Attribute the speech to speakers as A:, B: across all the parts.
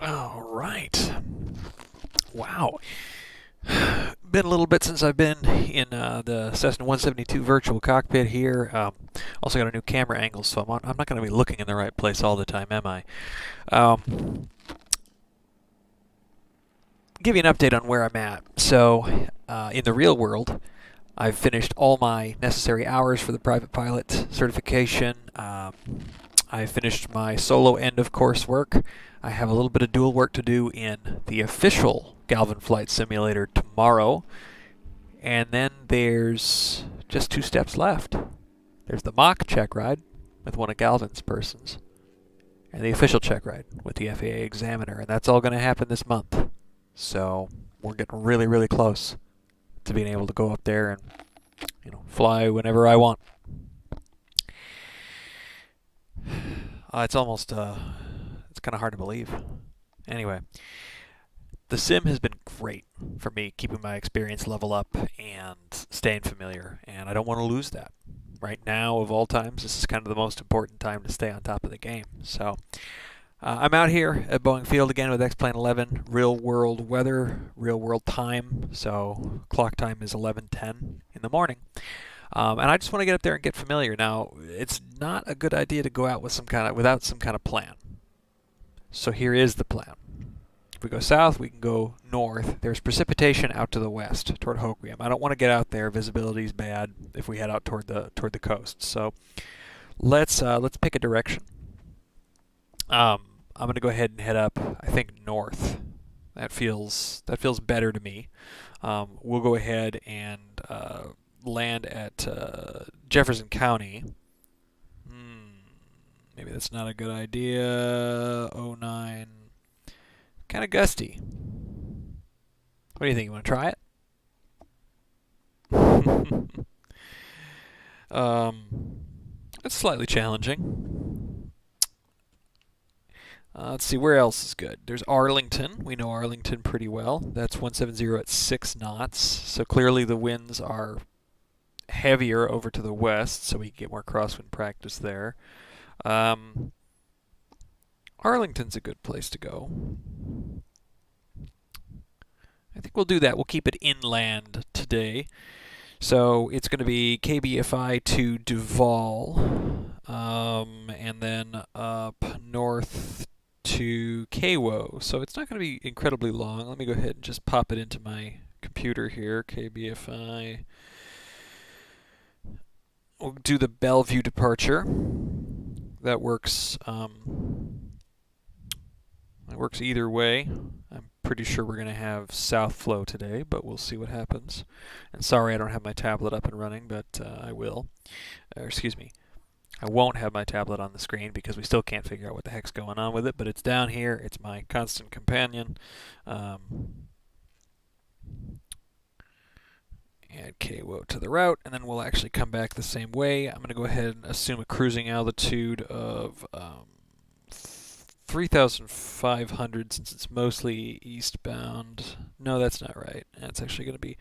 A: All right. Wow. Been a little bit since I've been in the Cessna 172 virtual cockpit here. Also got a new camera angle, so I'm not going to be looking in the right place all the time, am I? Give you an update on where I'm at. So, in the real world, I've finished all my necessary hours for the private pilot certification. I finished my solo end of coursework. I have a little bit of dual work to do in the official Galvin Flight Simulator tomorrow. And then there's just 2 steps left. There's the mock check ride with one of Galvin's persons, and the official check ride with the FAA examiner. And that's all going to happen this month. So we're getting really, really close to being able to go up there and, fly whenever I want. It's almost, it's kind of hard to believe. Anyway, the sim has been great for me, keeping my experience level up and staying familiar, and I don't want to lose that. Right now, of all times, this is kind of the most important time to stay on top of the game. So, I'm out here at Boeing Field again with X-Plane 11, real world weather, real world time, so clock time is 11:10 in the morning. And I just want to get up there and get familiar. Now, it's not a good idea to go out with without some kind of plan. So here is the plan. If we go south, we can go north. There's precipitation out to the west toward Hoquiam. I don't want to get out there. Visibility's bad if we head out toward the coast. So let's pick a direction. I'm going to go ahead and head up, I think, north. That feels better to me. We'll go ahead and land at Jefferson County. Maybe that's not a good idea. 09. Kind of gusty. What do you think? You want to try it? It's slightly challenging. Let's see, where else is good? There's Arlington. We know Arlington pretty well. That's 170 at 6 knots. So clearly the winds are heavier over to the west, so we can get more crosswind practice there. Arlington's a good place to go. I think we'll do that. We'll keep it inland today. So it's going to be KBFI to Duval, and then up north to KAWO. So it's not going to be incredibly long. Let me go ahead and just pop it into my computer here. KBFI. We'll do the Bellevue departure. That works. It works either way. I'm pretty sure we're going to have south flow today, but we'll see what happens. And sorry I don't have my tablet up and running, but I will. Excuse me. I won't have my tablet on the screen because we still can't figure out what the heck's going on with it, but it's down here. It's my constant companion. Add KAWO to the route, and then we'll actually come back the same way. I'm going to go ahead and assume a cruising altitude of 3,500 since it's mostly eastbound. No, that's not right. It's actually going to be,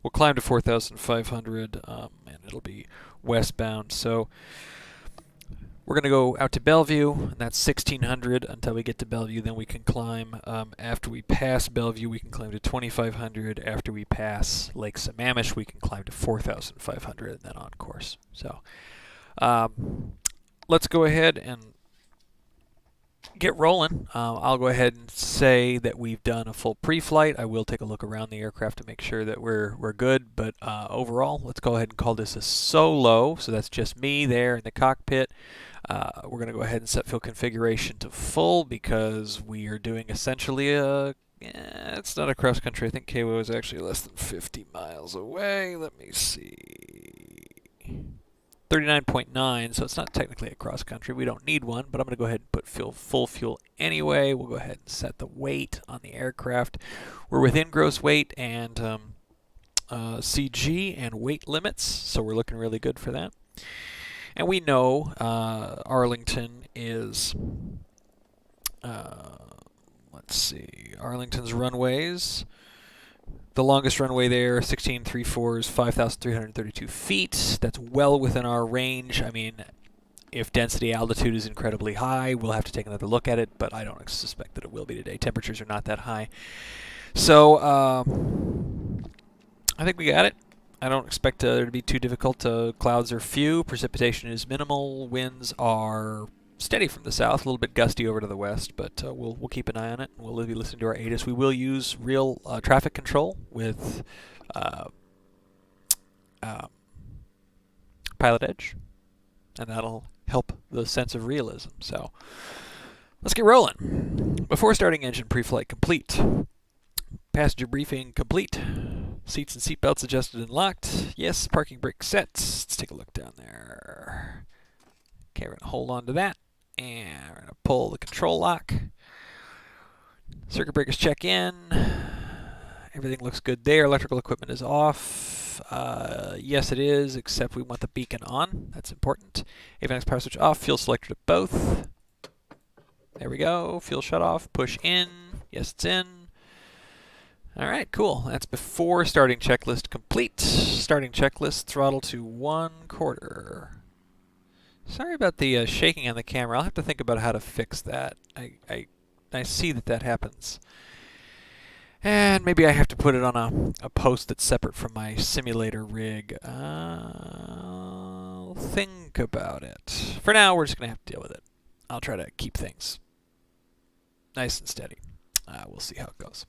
A: we'll climb to 4,500, and it'll be westbound. So we're going to go out to Bellevue, and that's 1,600 until we get to Bellevue. Then we can climb, after we pass Bellevue, we can climb to 2,500. After we pass Lake Sammamish, we can climb to 4,500, and then on course. So let's go ahead and get rolling. I'll go ahead and say that we've done a full pre-flight. I will take a look around the aircraft to make sure that we're good, but overall, let's go ahead and call this a solo. So that's just me there in the cockpit. We're going to go ahead and set fuel configuration to full because we are doing essentially it's not a cross country. I think KAWO is actually less than 50 miles away. Let me see. 39.9, so it's not technically a cross country. We don't need one, but I'm going to go ahead and put full fuel anyway. We'll go ahead and set the weight on the aircraft. We're within gross weight and CG and weight limits, so we're looking really good for that. And we know Arlington is, let's see, Arlington's runways. The longest runway there, 16.34, is 5,332 feet. That's well within our range. I mean, If density altitude is incredibly high, we'll have to take another look at it, but I don't suspect that it will be today. Temperatures are not that high. So I think we got it. I don't expect there to be too difficult. Clouds are few, precipitation is minimal, winds are steady from the south, a little bit gusty over to the west, but we'll keep an eye on it. We'll be listening to our ATIS. We will use real traffic control with Pilot Edge, and that'll help the sense of realism. So let's get rolling. Before starting, engine pre-flight complete. Passenger briefing complete. Seats and seatbelts adjusted and locked. Yes, parking brake set. Let's take a look down there. Okay, we're going to hold on to that. And we're going to pull the control lock. Circuit breakers check in. Everything looks good there. Electrical equipment is off. Yes, it is, except we want the beacon on. That's important. Avionics power switch off. Fuel selector to both. There we go. Fuel shut off. Push in. Yes, it's in. All right, cool. That's before starting checklist complete. Starting checklist, throttle to 1/4. Sorry about the shaking on the camera. I'll have to think about how to fix that. I see that happens. And maybe I have to put it on a post that's separate from my simulator rig. I'll think about it. For now, we're just going to have to deal with it. I'll try to keep things nice and steady. We'll see how it goes.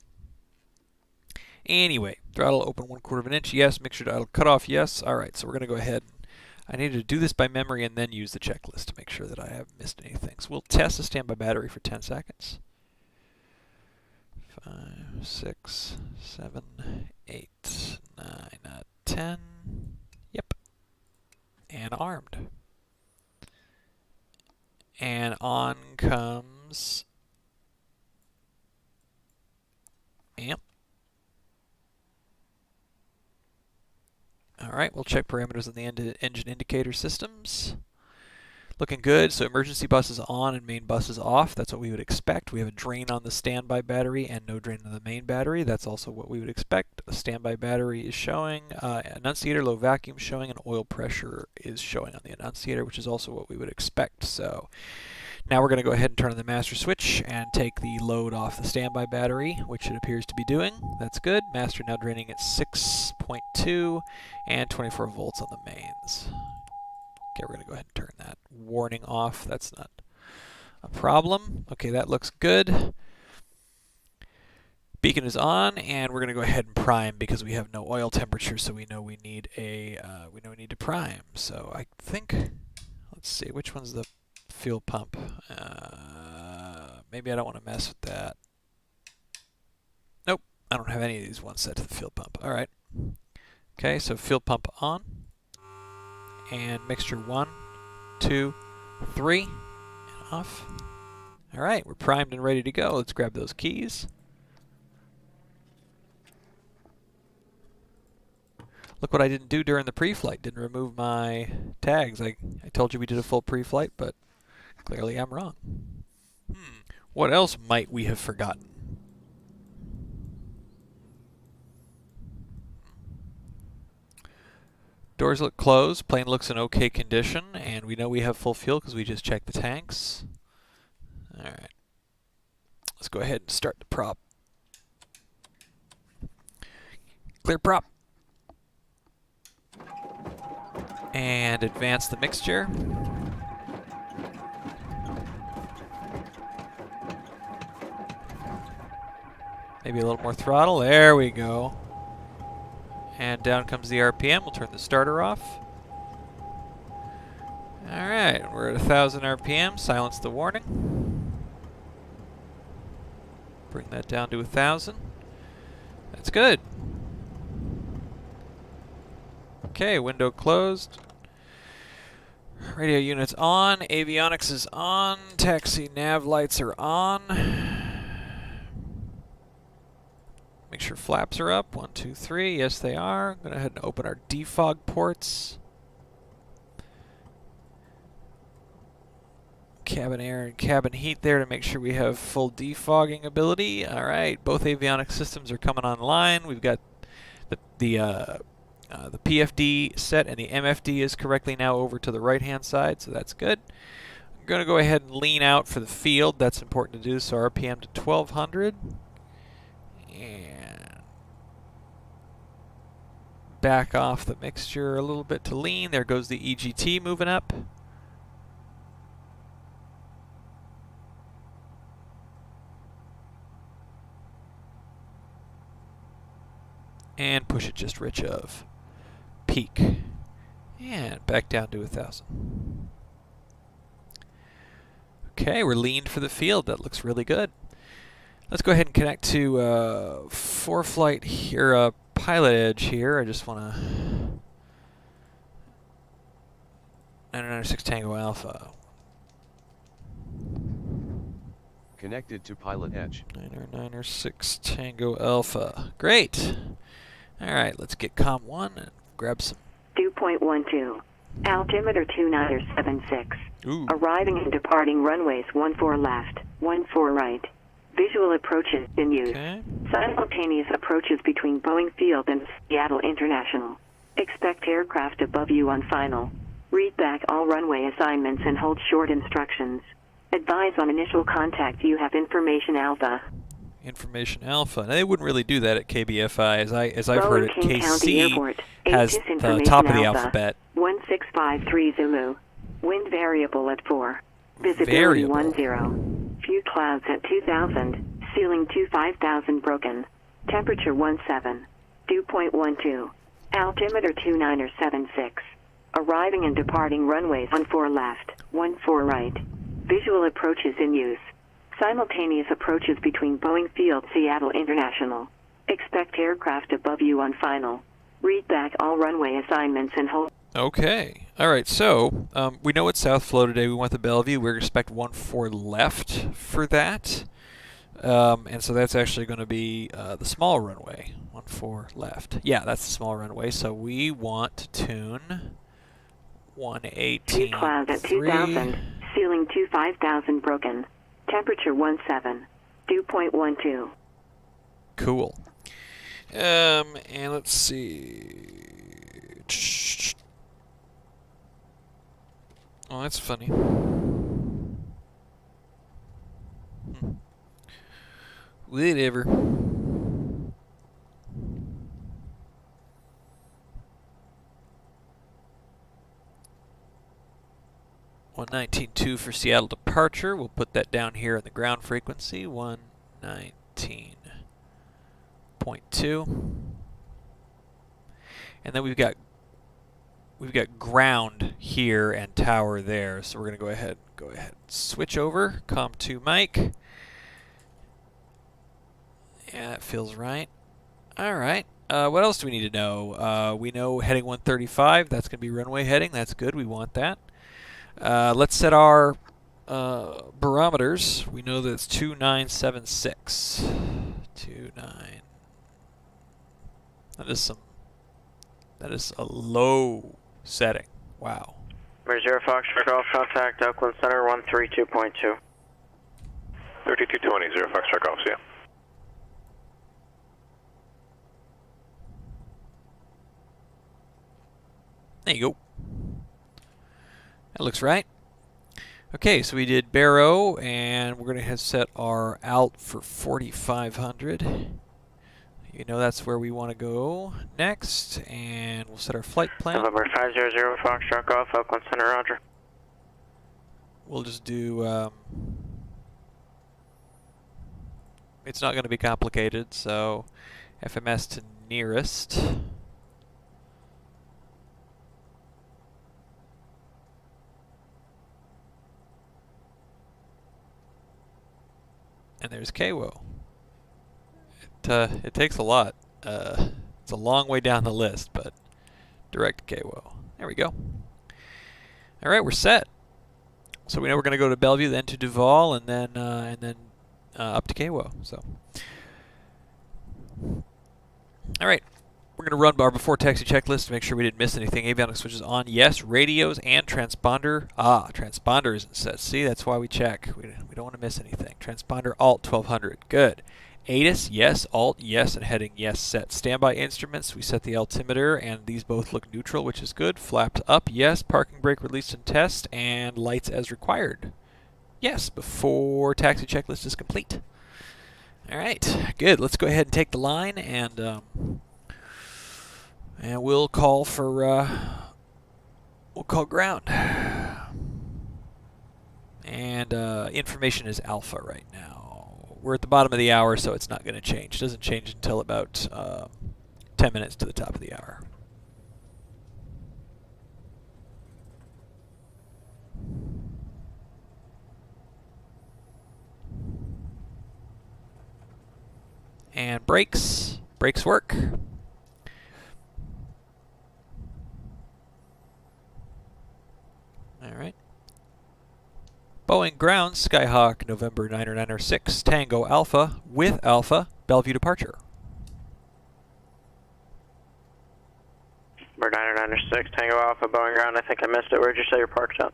A: Anyway, throttle open 1/4 of an inch, yes. Mixture idle cutoff, yes. All right, so we're going to go ahead. I need to do this by memory and then use the checklist to make sure that I haven't missed anything. So we'll test the standby battery for 10 seconds. 5, 6, 7, 8, 9, 10. Yep. And armed. And on comes amp. All right, we'll check parameters on the engine indicator systems. Looking good. So emergency bus is on and main bus is off. That's what we would expect. We have a drain on the standby battery and no drain on the main battery. That's also what we would expect. The standby battery is showing annunciator, low vacuum showing, and oil pressure is showing on the annunciator, which is also what we would expect. So now we're going to go ahead and turn on the master switch and take the load off the standby battery, which it appears to be doing. That's good. Master now draining at 6.2 and 24 volts on the mains. Okay, we're going to go ahead and turn that warning off. That's not a problem. Okay, that looks good. Beacon is on, and we're going to go ahead and prime because we have no oil temperature, so we know we need to prime. So I think, let's see, which one's the fuel pump? Maybe I don't want to mess with that. Nope, I don't have any of these ones set to the fuel pump. All right. Okay, so fuel pump on. And mixture 1, 2, 3, and off. All right, we're primed and ready to go. Let's grab those keys. Look what I didn't do during the pre-flight. Didn't remove my tags. I told you we did a full pre-flight, but clearly I'm wrong. What else might we have forgotten? Doors look closed. Plane looks in okay condition, and we know we have full fuel because we just checked the tanks. All right. Let's go ahead and start the prop. Clear prop. And advance the mixture. Maybe a little more throttle. There we go. And down comes the RPM. We'll turn the starter off. All right, we're at 1,000 RPM. Silence the warning. Bring that down to 1,000. That's good. Okay, window closed. Radio units on. Avionics is on. Taxi nav lights are on. Make sure flaps are up. 1, 2, 3. Yes, they are. I'm going to go ahead and open our defog ports. Cabin air and cabin heat there to make sure we have full defogging ability. All right, both avionics systems are coming online. We've got the The PFD set and the MFD is correctly now over to the right-hand side, so that's good. I'm going to go ahead and lean out for the field. That's important to do, so RPM to 1200. And back off the mixture a little bit to lean. There goes the EGT moving up. And push it just rich of peak. And back down to 1000. Okay, we're leaned for the field. That looks really good. Let's go ahead and connect to ForeFlight here, Pilot Edge here. I just want to 996 Tango Alpha.
B: Connected to Pilot Edge.
A: 996 Tango Alpha. Great. All right, let's get COM 1 and grab some.
C: 2.12. Altimeter 2976.
A: Ooh.
C: Arriving and departing runways 14 left, 14 right. Visual approaches in use.
A: Okay.
C: Simultaneous approaches between Boeing Field and Seattle International. Expect aircraft above you on final. Read back all runway assignments and hold short instructions. Advise on initial contact. You have information Alpha.
A: Information Alpha. Now, they wouldn't really do that at KBFI, as I've heard it.
C: King County
A: KC
C: Airport.
A: has
C: ATIS
A: the
C: information
A: top of the
C: Alpha.
A: alphabet.
C: 1653 Zulu. Wind variable at 4. Visibility
A: Variable.
C: 10. Few clouds at 2000. Ceiling 5000 broken. Temperature 17. 2.12. Altimeter 2976. Arriving and departing runways 14 left, 14 right. Visual approaches in use. Simultaneous approaches between Boeing Field, Seattle International. Expect aircraft above you on final. Read back all runway assignments and hold.
A: Okay. All right. So we know it's South Flow today. We want the Bellevue. We expect 14 left for that. And so that's actually going to be the small runway. 14 left. Yeah, that's the small runway. So we want to tune 118.
C: Few clouds at 2000. Ceiling 5000 broken. Temperature 17. 2.12.
A: Cool. And let's see. Oh, that's funny. Whatever. 119.2 for Seattle departure. We'll put that down here in the ground frequency. 119.2. And then we've got ground here and tower there. So we're going to go ahead, switch over. COM2 mic. Yeah, that feels right. All right. What else do we need to know? We know heading 135. That's going to be runway heading. That's good. We want that. Let's set our barometers. We know that it's 2976. 29. That is a low setting. Wow.
D: 0 Fox, Golf, contact Oakland Center 132.2.
E: 3220, 0 Fox, Golf, see ya.
A: There you go. That looks right. Okay, so we did Barrow, and we're going to set our alt for 4500. You know that's where we want to go next, and we'll set our flight plan.
D: November 500 Fox, Golf, Oakland Center, roger.
A: We'll just do, it's not going to be complicated, so FMS to nearest. And there's KAWO. It takes a lot. It's a long way down the list, but direct KAWO. There we go. All right, we're set. So we know we're going to go to Bellevue, then to Duval, and then up to KAWO. So, all right. We're going to run our before taxi checklist to make sure we didn't miss anything. Avionics switches on. Yes. Radios and transponder. Transponder isn't set. See, that's why we check. We don't want to miss anything. Transponder alt 1200. Good. ATIS, yes. Alt, yes. And heading, yes. Set. Standby instruments, we set the altimeter, and these both look neutral, which is good. Flaps up, yes. Parking brake released and test, and lights as required. Yes, before taxi checklist is complete. All right, good. Let's go ahead and take the line, and we'll call for we'll call ground. And information is alpha right now. We're at the bottom of the hour, so it's not going to change. It doesn't change until about 10 minutes to the top of the hour. And brakes. Brakes work. All right. Boeing ground, Skyhawk, November 90906, Tango Alpha with Alpha, Bellevue departure.
D: Number 90906, Tango Alpha, Boeing ground. I think I missed it. Where'd you say you're parked at?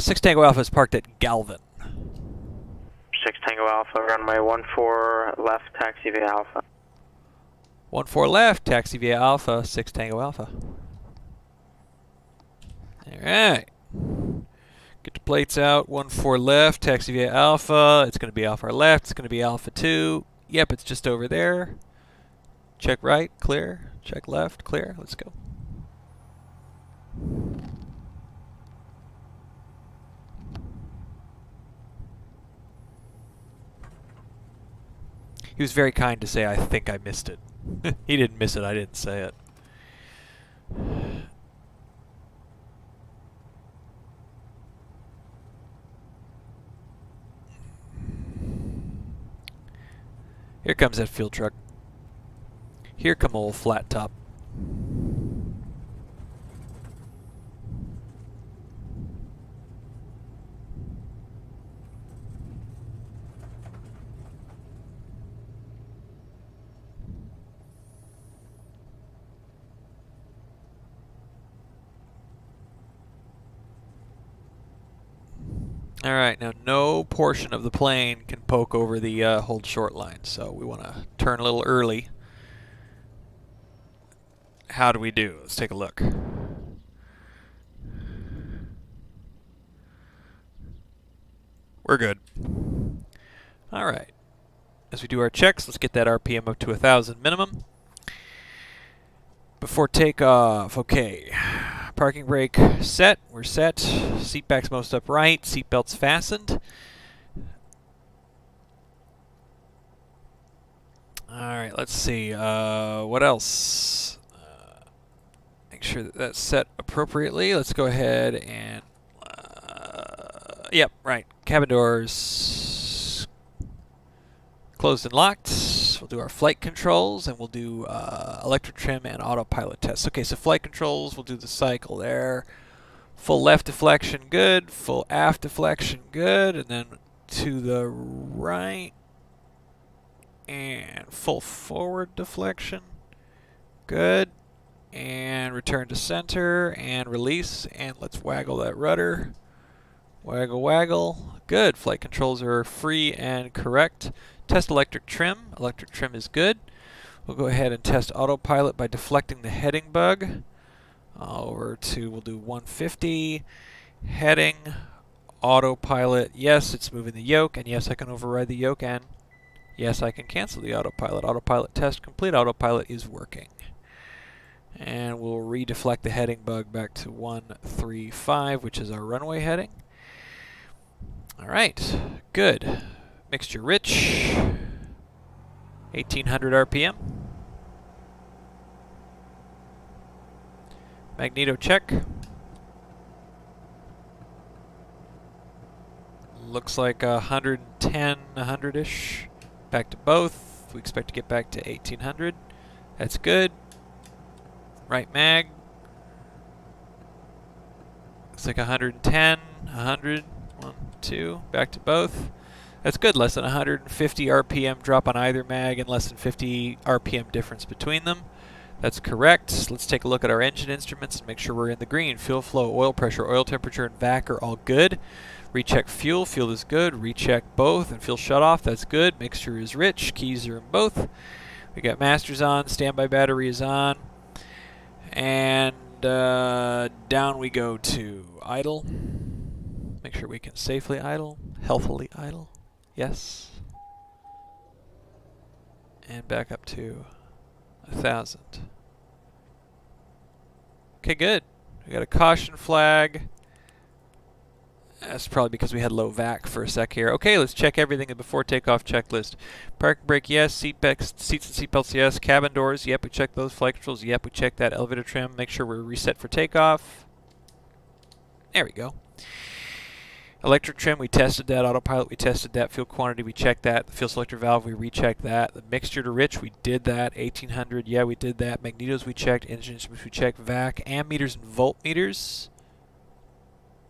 A: 6 Tango Alpha is parked at Galvin.
D: 6 Tango Alpha, runway 14 left, taxi via Alpha.
A: 14 left, taxi via Alpha, 6 Tango Alpha. All right. Get the plates out, 14 left, taxi via Alpha. It's going to be Alpha left, it's going to be Alpha 2. Yep, it's just over there. Check right, clear. Check left, clear. Let's go. He was very kind to say, I think I missed it. He didn't miss it, I didn't say it. Here comes that field truck. Here come old flat top. All right, now no portion of the plane can poke over the hold short line, so we want to turn a little early. How do we do? Let's take a look. We're good. All right. As we do our checks, let's get that RPM up to 1,000 minimum. Before takeoff, okay. Parking brake set. We're set. Seat back's most upright. Seat belt's fastened. All right, let's see. What else? Make sure that that's set appropriately. Let's go ahead and... yep, right. Cabin doors closed and locked. We'll do our flight controls, and we'll do electric trim and autopilot tests. Okay, so flight controls, we'll do the cycle there. Full left deflection, good. Full aft deflection, good. And then to the right. And full forward deflection, good. And return to center and release. And let's waggle that rudder. Waggle, waggle. Good. Flight controls are free and correct. Test electric trim. Electric trim is good. We'll go ahead and test autopilot by deflecting the heading bug. Over to, we'll do 150. Heading, autopilot. Yes, it's moving the yoke. And yes, I can override the yoke. And yes, I can cancel the autopilot. Autopilot test complete. Autopilot is working. And we'll redeflect the heading bug back to 135, which is our runway heading. All right, good. Mixture rich, 1800 RPM. Magneto check. Looks like 110, 100-ish. Back to both. We expect to get back to 1800. That's good. Right mag. Looks like 110, 100, 1, 2. Back to both. That's good. Less than 150 RPM drop on either mag and less than 50 RPM difference between them. That's correct. Let's take a look at our engine instruments and make sure we're in the green. Fuel flow, oil pressure, oil temperature, and vac are all good. Recheck fuel. Fuel is good. Recheck both and fuel shutoff. That's good. Mixture is rich. Keys are in both. We got masters on. Standby battery is on. And down we go to idle. Make sure we can safely idle. Healthily idle. Yes. And back up to 1,000. Okay, good. We got a caution flag. That's probably because we had low vac for a sec here. Okay, let's check everything in before takeoff checklist. Parking brake, yes. Seats and seatbelts, yes. Cabin doors, yep. We checked those. Flight controls, yep. We checked that. Elevator trim. Make sure we're reset for takeoff. There we go. Electric trim, we tested that. Autopilot, we tested that. Fuel quantity, we checked that. The fuel selector valve, we rechecked that. The mixture to rich, we did that. 1800, yeah, we did that. Magnetos, we checked. Engine instruments, we checked. Vac, ammeters and voltmeters.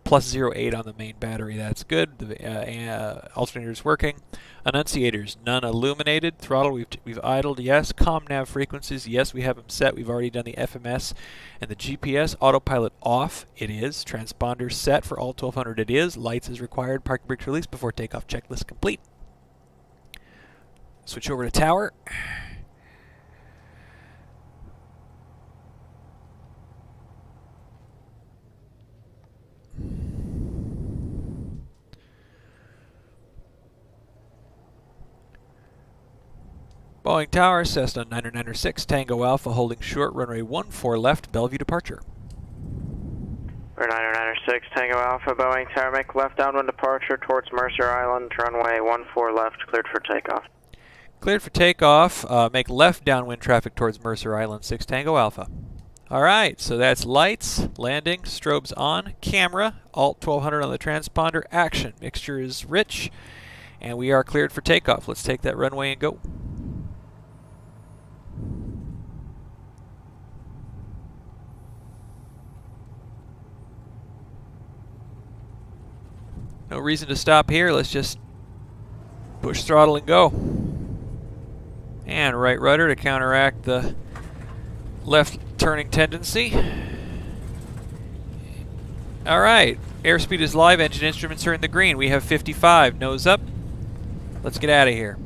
A: Plus 0.8 on the main battery, that's good. The alternator's working. Annunciators, none illuminated. Throttle, we've idled, yes. Comm nav frequencies, yes, we have them set. We've already done the FMS and the GPS. Autopilot off, it is. Transponder set for all 1200, it is. Lights is required. Parking brakes released before takeoff. Checklist complete. Switch over to tower. Boeing Tower, Cessna 996, Tango Alpha holding short, runway 14 left, Bellevue departure.
D: We're 996, Tango Alpha, Boeing Tower, make left downwind departure towards Mercer Island, runway 14 left, cleared for takeoff.
A: Cleared for takeoff, make left downwind traffic towards Mercer Island, 6 Tango Alpha. Alright, so that's lights, landing, strobes on, camera, Alt 1200 on the transponder, action. Mixture is rich, and we are cleared for takeoff. Let's take that runway and go. No reason to stop here. Let's just push throttle and go. And right rudder to counteract the left turning tendency. Alright, airspeed is live. Engine instruments are in the green. We have 55. Nose up. Let's get out of here.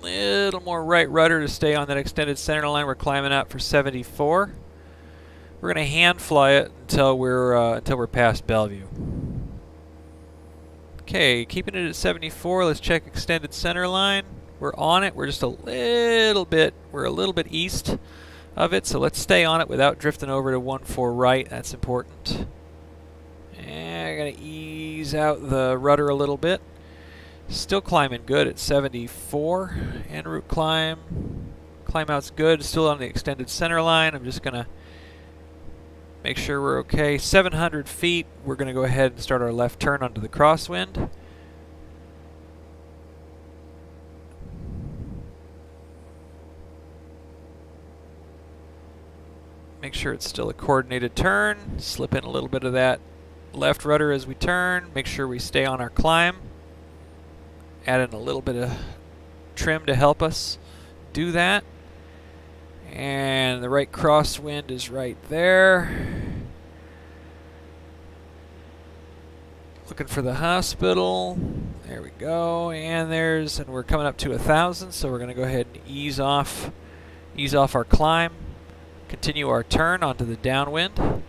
A: Little more right rudder to stay on that extended center line. We're climbing out for 74. We're going to hand fly it until we're past Bellevue. Okay, keeping it at 74. Let's check extended center line. We're on it. We're just a little bit east of it, so let's stay on it without drifting over to 14 right. That's important. And I'm going to ease out the rudder a little bit. Still climbing good at 74. En route climb. Climb out's good. Still on the extended center line. I'm just going to make sure we're okay. 700 feet. We're going to go ahead and start our left turn onto the crosswind. Make sure it's still a coordinated turn. Slip in a little bit of that left rudder as we turn. Make sure we stay on our climb. Add in a little bit of trim to help us do that. And the right crosswind is right there. Looking for the hospital. There we go. And we're coming up to 1,000, so we're going to go ahead and ease off our climb. Continue our turn onto the downwind.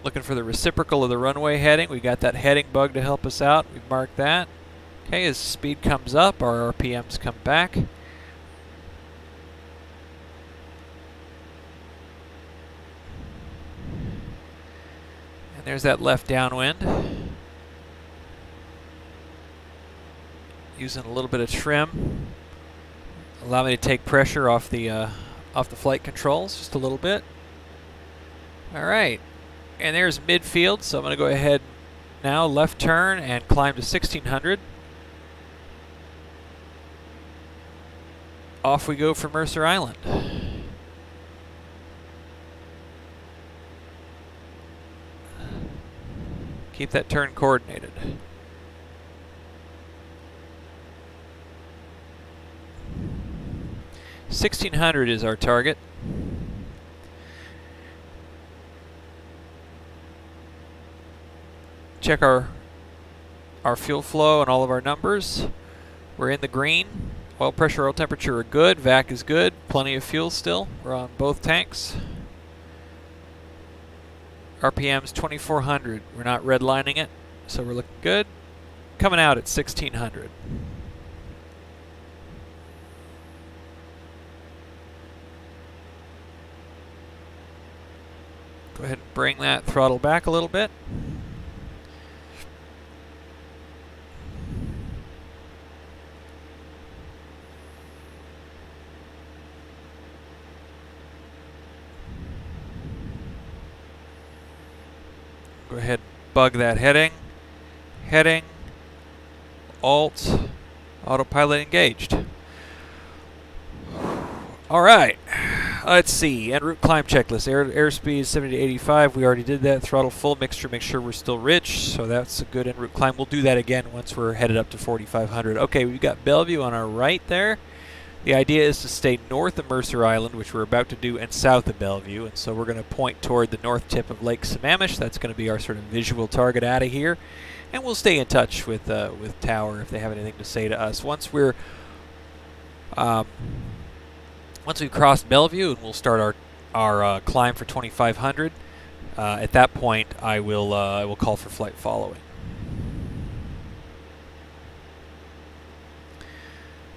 A: Looking for the reciprocal of the runway heading. We got that heading bug to help us out. We've marked that. Okay, as speed comes up, our RPMs come back. And there's that left downwind. Using a little bit of trim. Allow me to take pressure off the flight controls just a little bit. All right, and there's midfield, so I'm going to go ahead now, left turn and climb to 1600. Off we go for Mercer Island. Keep that turn coordinated. $1,600 is our target. check our fuel flow and all of our numbers. We're in the green. Oil pressure, oil temperature are good. Vac is good. Plenty of fuel still. We're on both tanks. RPM's 2400. We're not redlining it, so we're looking good. Coming out at 1600. Go ahead and bring that throttle back a little bit. Go ahead and bug that heading. Heading. Alt. Autopilot engaged. All right. Let's see. En route climb checklist. Airspeed 70 to 85. We already did that. Throttle full. Mixture. Make sure we're still rich. So that's a good en route climb. We'll do that again once we're headed up to 4,500. Okay, we've got Bellevue on our right there. The idea is to stay north of Mercer Island, which we're about to do, and south of Bellevue. And so we're going to point toward the north tip of Lake Sammamish. That's going to be our sort of visual target out of here. And we'll stay in touch with Tower if they have anything to say to us. Once we've crossed Bellevue, and we'll start our climb for 2,500. At that point, I will call for flight following.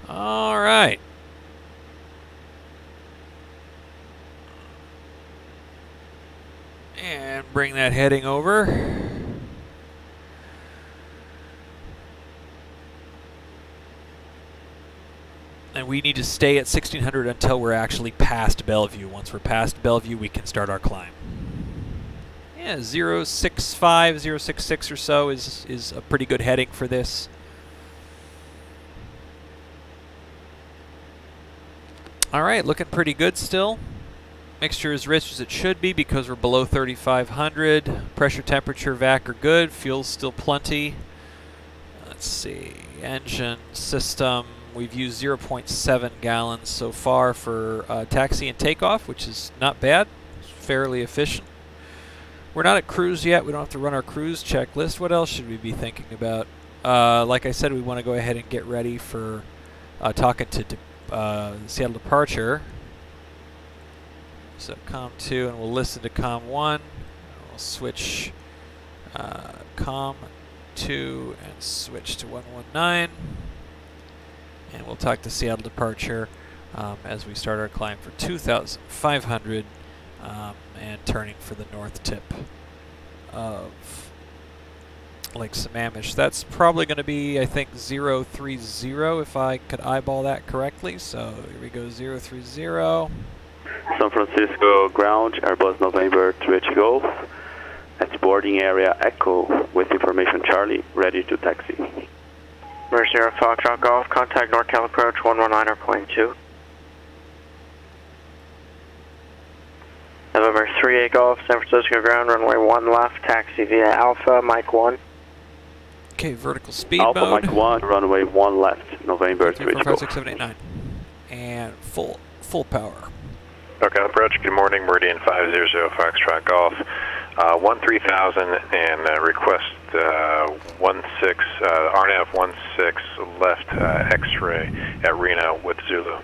A: All right. And bring that heading over. And we need to stay at 1600 until we're actually past Bellevue. Once we're past Bellevue, we can start our climb. Yeah, 065, 066 or so is a pretty good heading for this. All right, looking pretty good still. Mixture is rich as it should be because we're below 3,500. Pressure, temperature, vac are good. Fuel's still plenty. Let's see. Engine system. We've used 0.7 gallons so far for taxi and takeoff, which is not bad. It's fairly efficient. We're not at cruise yet. We don't have to run our cruise checklist. What else should we be thinking about? Like I said, we want to go ahead and get ready for talking to Seattle departure. So COM 2, and we'll listen to COM 1. We'll switch COM 2 and switch to 119. And we'll talk to Seattle departure as we start our climb for 2,500 and turning for the north tip of Lake Sammamish. That's probably going to be, I think, 030 if I could eyeball that correctly. So here we go, 030.
E: San Francisco ground, Airbus November 3H Golf. At boarding area Echo with information Charlie, ready to taxi.
D: Mercer Foxtrot Golf, contact NorCal approach 119.2. November 3A Golf, San Francisco ground, runway 1 left, taxi via Alpha, Mike 1.
A: Okay, vertical speed
E: Alpha
A: mode.
E: Mike 1, runway 1 left, November 3H
A: 4, 5,
E: Golf.
A: 6, 7, 8, 9. And full power.
F: NorCal approach, good morning, Meridian 500 Foxtrot Golf. 13,000 and request 16, RNAV 16 left X-ray at Reno with Zulu.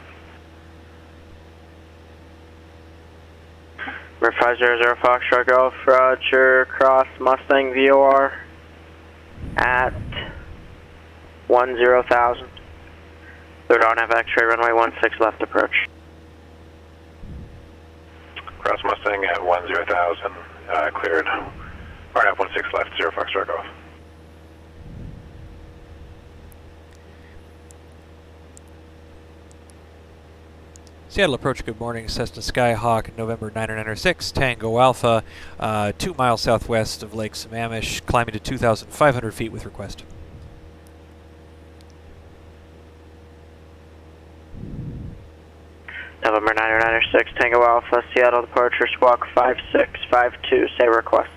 D: Number 500 Foxtrot Golf, Roger, cross Mustang VOR at 10,000. Third RNAV X-ray, runway 16 left approach.
F: Cross Mustang at 10,000. Cleared. RNAV 16 left, 0 Foxtrot Golf.
A: Seattle approach, good morning. Cessna Skyhawk, November 996, Tango Alpha, 2 miles southwest of Lake Sammamish, climbing to 2,500 feet with request.
D: November 996, Tango Alpha, Seattle departure, squawk 5652, say request.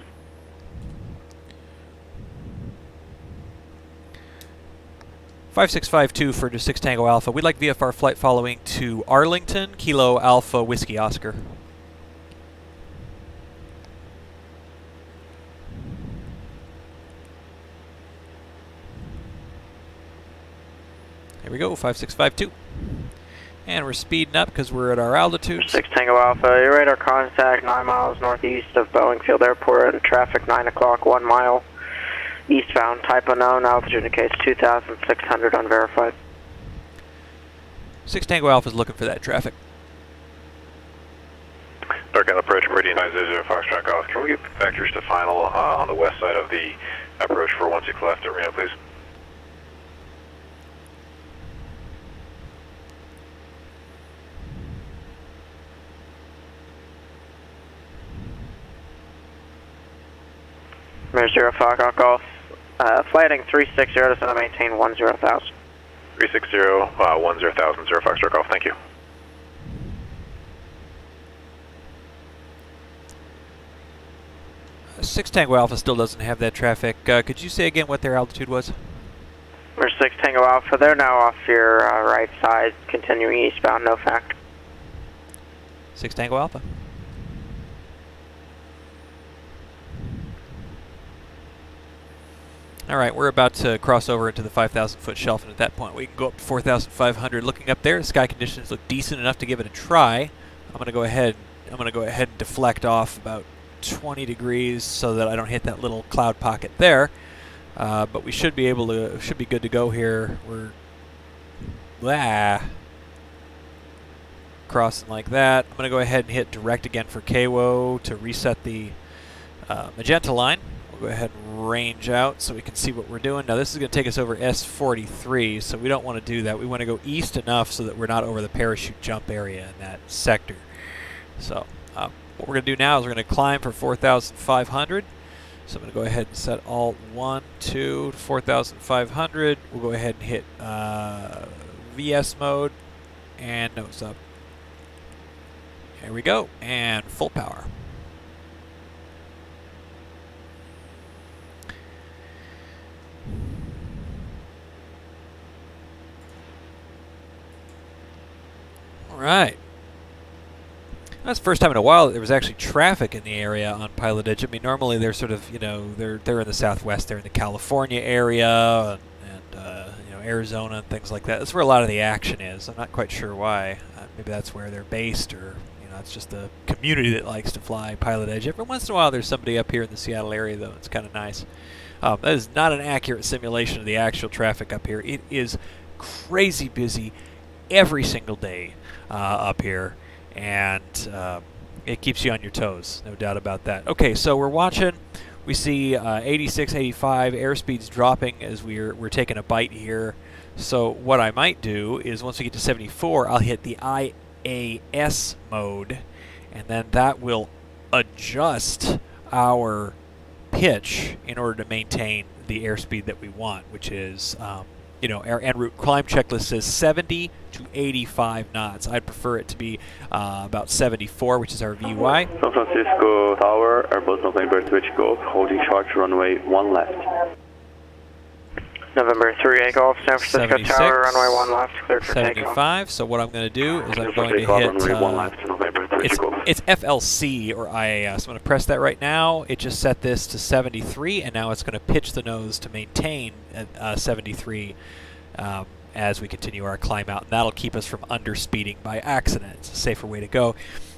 A: $5652 for 6 Tango Alpha. We'd like VFR flight following to Arlington, Kilo Alpha Whiskey Oscar. Here we go, 5652. And we're speeding up because we're at our altitude.
D: 6 Tango Alpha, your radar contact 9 miles northeast of Boeing Field Airport and traffic 9 o'clock, 1 mile eastbound, type unknown, altitude indicates 2,600 unverified.
A: 6 Tango Alpha is looking for that traffic.
F: Dark Out approach, Meridian 500 Foxtrot Golf. Can we get vectors to final on the west side of the approach for 16 left at Reno, please?
D: Mirror 0 Fox Golf, flighting 360 to maintain 10,000.
F: 360, 10,000, 0 Foxtrot Golf, thank you.
A: Six Tango Alpha still doesn't have that traffic. Could you say again what their altitude was?
D: Mirror 6 Tango Alpha, they're now off your right side, continuing eastbound, no fact.
A: 6 Tango Alpha. Alright, we're about to cross over into the 5,000 foot shelf, and at that point we can go up to 4,500. Looking up there, the sky conditions look decent enough to give it a try. I'm going to go ahead and deflect off about 20 degrees so that I don't hit that little cloud pocket there. But we should be good to go here. We're crossing like that. I'm going to go ahead and hit direct again for KAWO to reset the magenta line. We'll go ahead and range out so we can see what we're doing. Now this is going to take us over S43, so we don't want to do that. We want to go east enough so that we're not over the parachute jump area in that sector. So what we're going to do now is we're going to climb for 4,500. So I'm going to go ahead and set Alt 1, 2 to 4,500. We'll go ahead and hit VS mode and nose up. Here we go, and full power. All right. That's the first time in a while that there was actually traffic in the area on Pilot Edge. I mean, normally they're sort of, they're in the southwest, they're in the California area, and Arizona and things like that. That's where a lot of the action is. I'm not quite sure why. Maybe that's where they're based, or it's just the community that likes to fly Pilot Edge. Every once in a while there's somebody up here in the Seattle area, though. It's kind of nice. That is not an accurate simulation of the actual traffic up here. It is crazy busy every single day up here. And it keeps you on your toes, no doubt about that. Okay, so we're watching. We see 86, 85, airspeed's dropping as we're taking a bite here. So what I might do is once we get to 74, I'll hit the IAS mode, and then that will adjust our pitch in order to maintain the airspeed that we want, which is our en route climb checklist says 70 to 85 knots. I'd prefer it to be about 74, which is our VY.
E: San Francisco Tower, Airbus November switch Golf, holding short runway 1 left.
D: November 3 Golf, San Francisco
A: 76,
D: Tower, runway 1 left, cleared for
A: 75.
D: takeoff.
A: So what I'm going to do is I'm going to hit, it's FLC or IAS. I'm going to press that right now. It just set this to 73, and now it's going to pitch the nose to maintain 73 as we continue our climb out, and that'll keep us from underspeeding by accident. It's a safer way to go.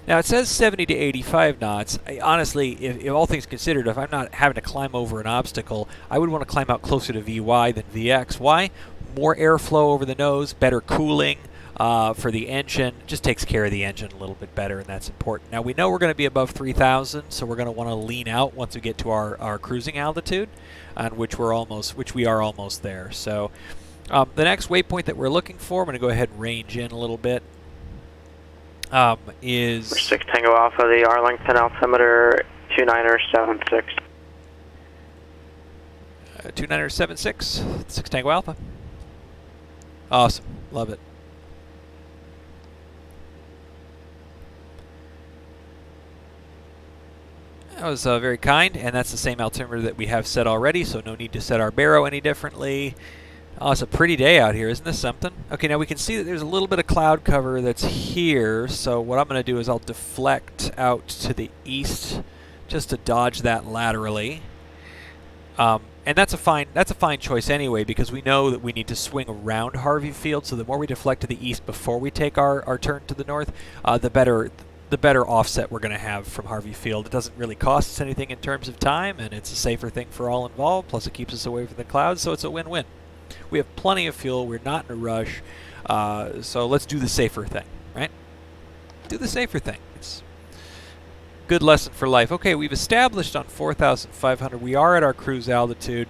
A: Now it says 70 to 85 knots. Honestly, if all things considered, if I'm not having to climb over an obstacle, I would want to climb out closer to VY than VX. Why? More airflow over the nose, better cooling for the engine. Just takes care of the engine a little bit better, and that's important. Now we know we're going to be above 3,000, so we're going to want to lean out once we get to our cruising altitude, on which we are almost there. So the next waypoint that we're looking for, I'm going to go ahead and range in a little bit. Is
D: 6 Tango Alpha, the Arlington altimeter 2976.
A: 2976, 6 Tango Alpha. Awesome, love it. That was very kind, and that's the same altimeter that we have set already, so no need to set our baro any differently. Oh, it's a pretty day out here. Isn't this something? Okay, now we can see that there's a little bit of cloud cover that's here. So what I'm going to do is I'll deflect out to the east just to dodge that laterally. And that's a fine choice anyway, because we know that we need to swing around Harvey Field. So the more we deflect to the east before we take our turn to the north, the better offset we're going to have from Harvey Field. It doesn't really cost us anything in terms of time, and it's a safer thing for all involved. Plus, it keeps us away from the clouds, so it's a win-win. We have plenty of fuel. We're not in a rush, so let's do the safer thing, right? Do the safer thing. It's a good lesson for life. Okay, we've established on 4,500. We are at our cruise altitude.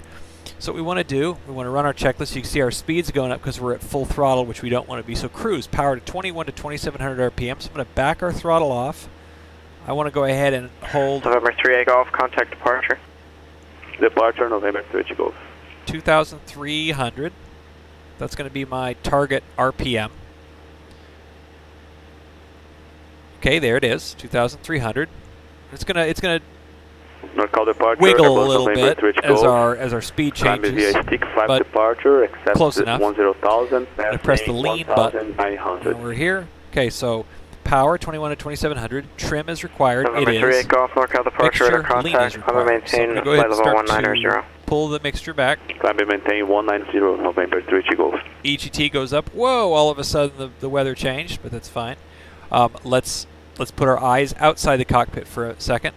A: So what we want to do, we want to run our checklist. You can see our speed's going up because we're at full throttle, which we don't want to be. So cruise, power to 21 to 2,700 RPM. So I'm going to back our throttle off. I want to go ahead and hold
D: November 3A Golf, contact departure.
E: Departure November 3 Golf.
A: 2,300. That's going to be my target RPM. Okay, there it is, 2,300. It's gonna
E: North departure,
A: wiggle a little bit as
E: Golf.
A: our speed
E: Climb
A: changes.
E: via stick 5
A: but
E: departure, accept
A: close enough.
E: 10,000.
A: I'm going to press the lean button. And we're here. Okay, so power 21 to 2,700. Trim is required.
D: November
A: It
D: 3A
A: is.
D: Golf, NorCal departure, radar
A: Mixture lean is
D: contact. Climb
A: required.
D: and
A: So I'm
D: maintain
A: going to go ahead and
D: flight level
A: start
D: 190.
A: to pull the mixture back.
E: Climb and maintain 190, November 3 Golf.
A: EGT goes up. Whoa! All of a sudden the weather changed, but that's fine. Let's put our eyes outside the cockpit for a second.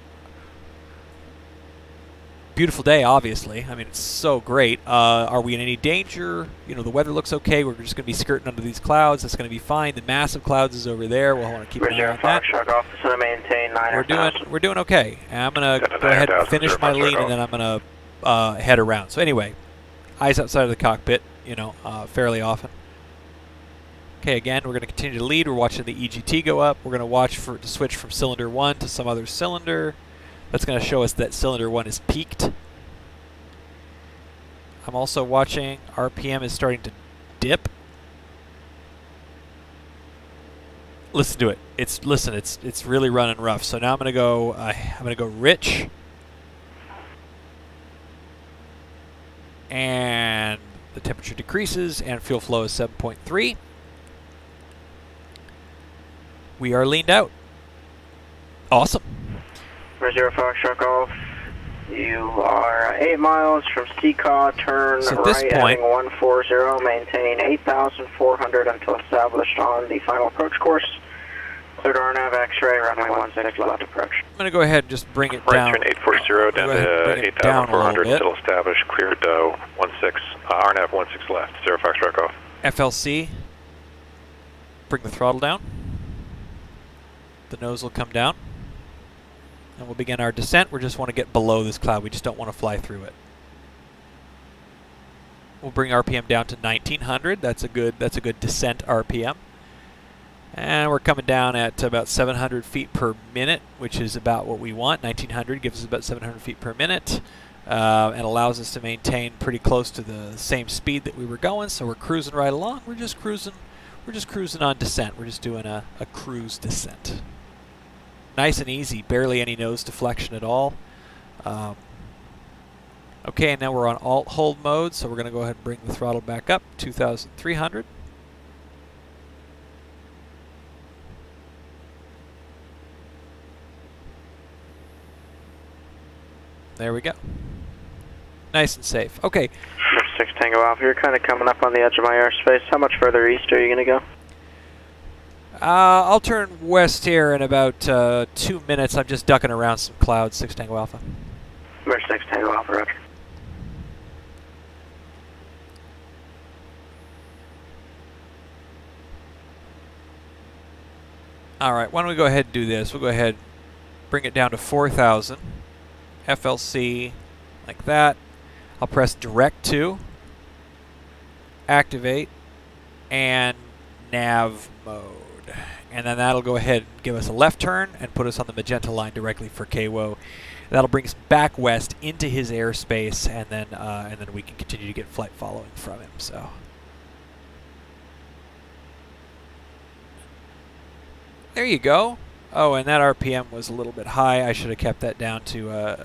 A: Beautiful day, obviously. I mean, it's so great. Are we in any danger? You know, the weather looks okay. We're just going to be skirting under these clouds. That's going to be fine. The massive clouds is over there. We'll want to keep an eye on that. We're doing okay. And I'm going to go ahead and finish my lean, and then I'm going to head around. So anyway, eyes outside of the cockpit, you know, fairly often. Okay, again, we're going to continue to lead. We're watching the EGT go up. We're going to watch for it to switch from cylinder 1 to some other cylinder. That's going to show us that cylinder 1 is peaked. I'm also watching RPM is starting to dip. Listen to it. It's really running rough. So now I'm going to go rich. And the temperature decreases and fuel flow is 7.3. We are leaned out. Awesome.
D: 0 Foxtrot Golf. You are 8 miles from CKAW, turn
A: So at this
D: right
A: point,
D: heading 140, maintain 8,400 until established on the final approach course. Cleared RNAV X-ray, runway 16 left approach.
A: I'm going to go ahead and just bring it
F: Right,
A: down.
F: turn 840 down to 8,400 until established, cleared 16, RNAV 16 left, 0 Foxtrot Golf.
A: FLC, bring the throttle down. The nose will come down. And we'll begin our descent. We just want to get below this cloud. We just don't want to fly through it. We'll bring RPM down to 1900. That's a good descent RPM. And we're coming down at about 700 feet per minute, which is about what we want. 1900 gives us about 700 feet per minute, and allows us to maintain pretty close to the same speed that we were going. So we're cruising right along. We're just cruising on descent. We're just doing a cruise descent. Nice and easy, barely any nose deflection at all. Okay, and now we're on alt hold mode, so we're going to go ahead and bring the throttle back up, 2,300. There we go. Nice and safe. Okay.
D: 6 Tango Alpha, you're kind of coming up on the edge of my airspace. How much further east are you going to go?
A: I'll turn west here in about 2 minutes. I'm just ducking around some clouds, 6 Tango Alpha.
D: 6 Tango Alpha, roger.
A: All right, why don't we go ahead and do this? We'll go ahead and bring it down to 4,000. FLC, like that. I'll press direct to, activate, and nav mode. And then that'll go ahead and give us a left turn and put us on the magenta line directly for KAWO. That'll bring us back west into his airspace, and then we can continue to get flight following from him. So. There you go. Oh, and that RPM was a little bit high. I should have kept that down to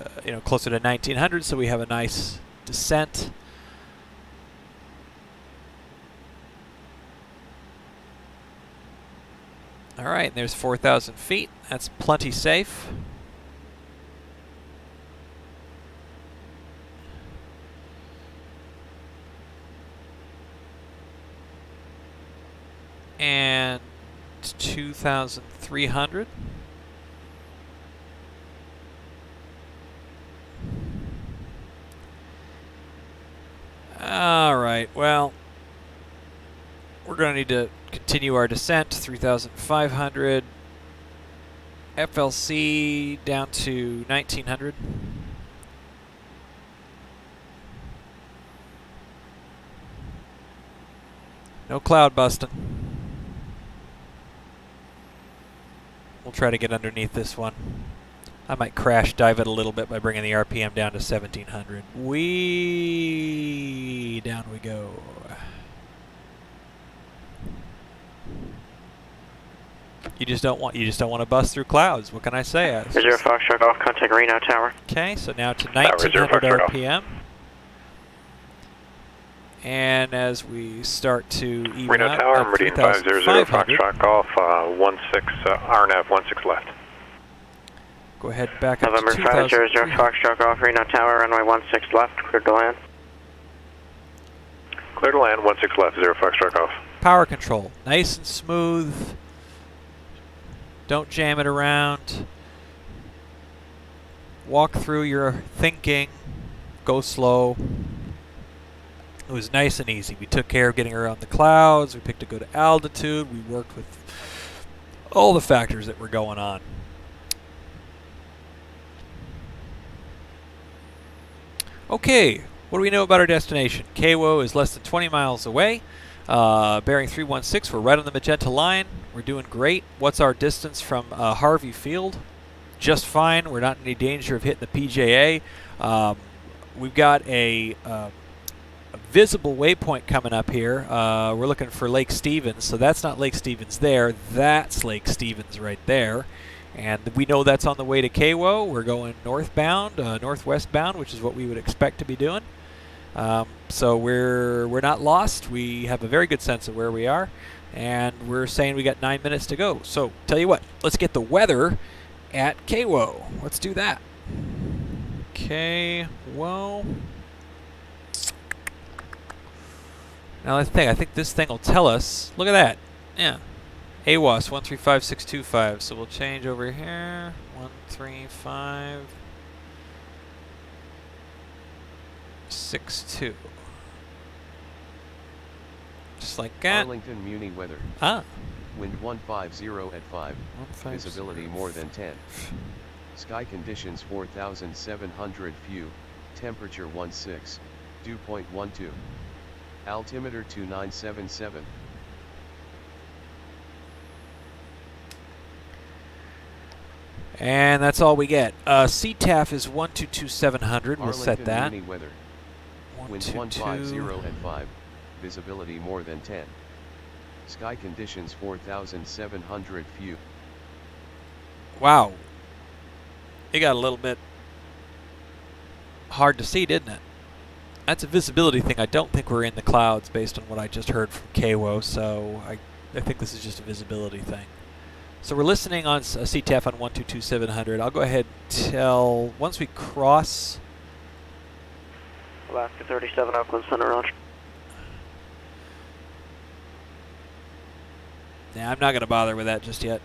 A: closer to 1900, so we have a nice descent. All right, and there's 4,000 feet. That's plenty safe. 2,300. All right, well, we're going to need to continue our descent, 3,500. FLC down to 1,900. No cloud busting. We'll try to get underneath this one. I might crash dive it a little bit by bringing the RPM down to 1,700. Down we go. You just don't want to bust through clouds. What can I say?
D: Zero Foxtrot Golf, contact Reno Tower.
A: Okay, so now to 1,900 RPM. And as we start to even
F: Reno
A: out,
F: Tower, Meridian 500 Foxtrot Golf, 16, RNAV 16 left.
A: Go ahead back up
D: November
A: to
D: 500
A: 2,000.
D: Foxtrot Golf, Reno Tower, runway 16 left, cleared to land.
F: Clear to land, 16 left, 0 Foxtrot Golf.
A: Power control, nice and smooth. Don't jam it around. Walk through your thinking. Go slow. It was nice and easy. We took care of getting around the clouds. We picked a good altitude. We worked with all the factors that were going on. Okay, what do we know about our destination? KAWO is less than 20 miles away. Bearing 316, we're right on the magenta line. We're doing great. What's our distance from Harvey Field? Just fine. We're not in any danger of hitting the PJA. We've got a visible waypoint coming up here. We're looking for Lake Stevens, so that's not Lake Stevens there. That's Lake Stevens right there. And we know that's on the way to KAWO. We're going northbound, northwestbound, which is what we would expect to be doing. So we're not lost. We have a very good sense of where we are, and we're saying we got 9 minutes to go. So tell you what, let's get the weather at KAWO. Let's do that. KAWO. Now let's think. I think this thing will tell us. Look at that. Yeah. AWOS 135625. So we'll change over here. 13562. Just like that.
B: Arlington Muni weather.
A: Ah.
B: Wind 150 at 5. Visibility more than 10. Sky conditions 4,700 few. Temperature 16. Dew point 12. Altimeter 2977.
A: And that's all we get. CTAF is 122700. We'll set that.
B: Muni weather. Wind 150 at 5. Visibility more than 10. Sky conditions 4,700 few.
A: Wow. It got a little bit hard to see, didn't it? That's a visibility thing. I don't think we're in the clouds based on what I just heard from KAWO, so I think this is just a visibility thing. So we're listening on CTAF on 122700. I'll go ahead and tell, once we cross...
D: Alaska 37, Oakland Center, Roger.
A: Nah, I'm not going to bother with that just yet.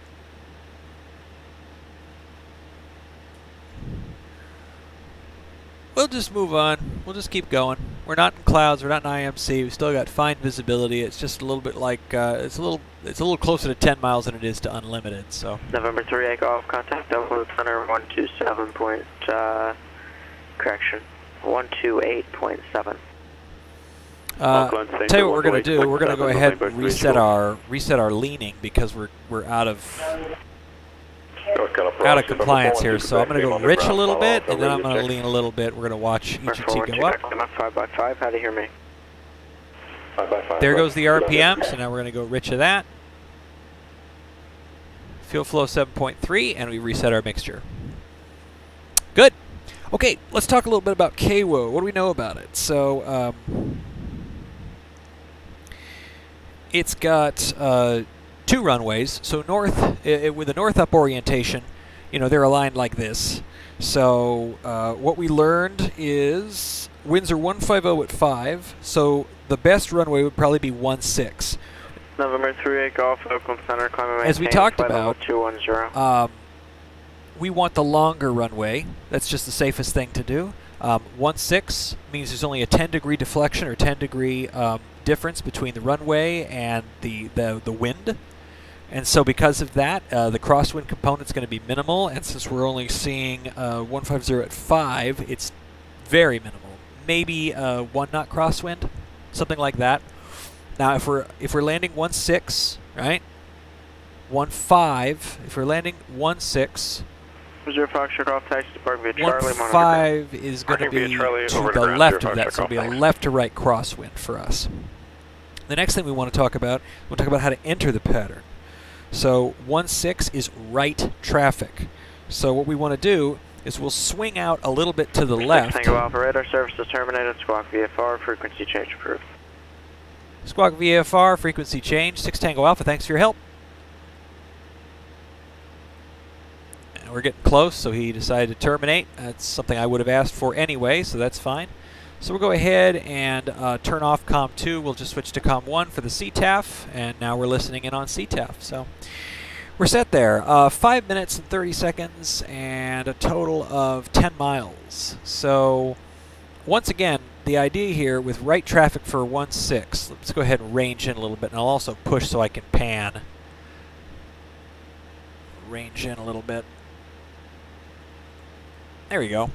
A: We'll just move on. We'll just keep going. We're not in clouds. We're not in IMC. We still got fine visibility. It's just a little bit like it's a little closer to 10 miles than it is to unlimited. So.
D: November 3 Golf, contact Oakland Center 127 point. Correction, 128.7.
A: Tell you what we're going to do. We're going to go ahead and reset our leaning because we're out of compliance here. So I'm going to go rich a little bit, and then I'm going to lean a little bit. We're going to watch EGT go up.
D: 5x5, how do you hear me?
A: There goes the RPM, so now we're going to go rich of that. Fuel flow 7.3, and we reset our mixture. Good. Okay, let's talk a little bit about KAWO. What do we know about it? So it's got 2 runways. So north, with a north-up orientation, you know, they're aligned like this. So what we learned is winds are 150 at 5. So the best runway would probably be 16.
D: November 38 Golf, Oakland Center, climate
A: As we
D: maintained,
A: talked
D: flight level
A: about,
D: 210.
A: we want the longer runway. That's just the safest thing to do. 1.6 means there's only a 10-degree deflection or 10-degree difference between the runway and the wind. And so because of that, the crosswind component's going to be minimal. And since we're only seeing 150 at 5, it's very minimal. Maybe 1 knot crosswind, something like that. Now, if we're landing 1.6, right? 1.5. If we're landing 1.6.
D: 0 Foxtrot Golf, taxi depart via Charlie.
A: 1.5 is going to be
F: Charlie,
A: to
F: over
A: the
F: to ground,
A: left
F: 0
A: of that, so
F: Foxtrot
A: it'll be
F: Golf,
A: a
F: thanks.
A: left to right crosswind for us. The next thing we want to talk about, we'll talk about how to enter the pattern. So 1.6 is right traffic. So what we want to do is we'll swing out a little bit to the left.
D: Tango Alpha radar service is terminated. Squawk VFR, frequency change approved.
A: Squawk VFR, frequency change, 6 Tango Alpha, thanks for your help. And we're getting close, so he decided to terminate. That's something I would have asked for anyway, so that's fine. So we'll go ahead and turn off COM 2. We'll just switch to COM 1 for the CTAF, and now we're listening in on CTAF. So we're set there. 5 minutes and 30 seconds and a total of 10 miles. So once again, the idea here with right traffic for 1.6, let's go ahead and range in a little bit, and I'll also push so I can pan. Range in a little bit. There we go.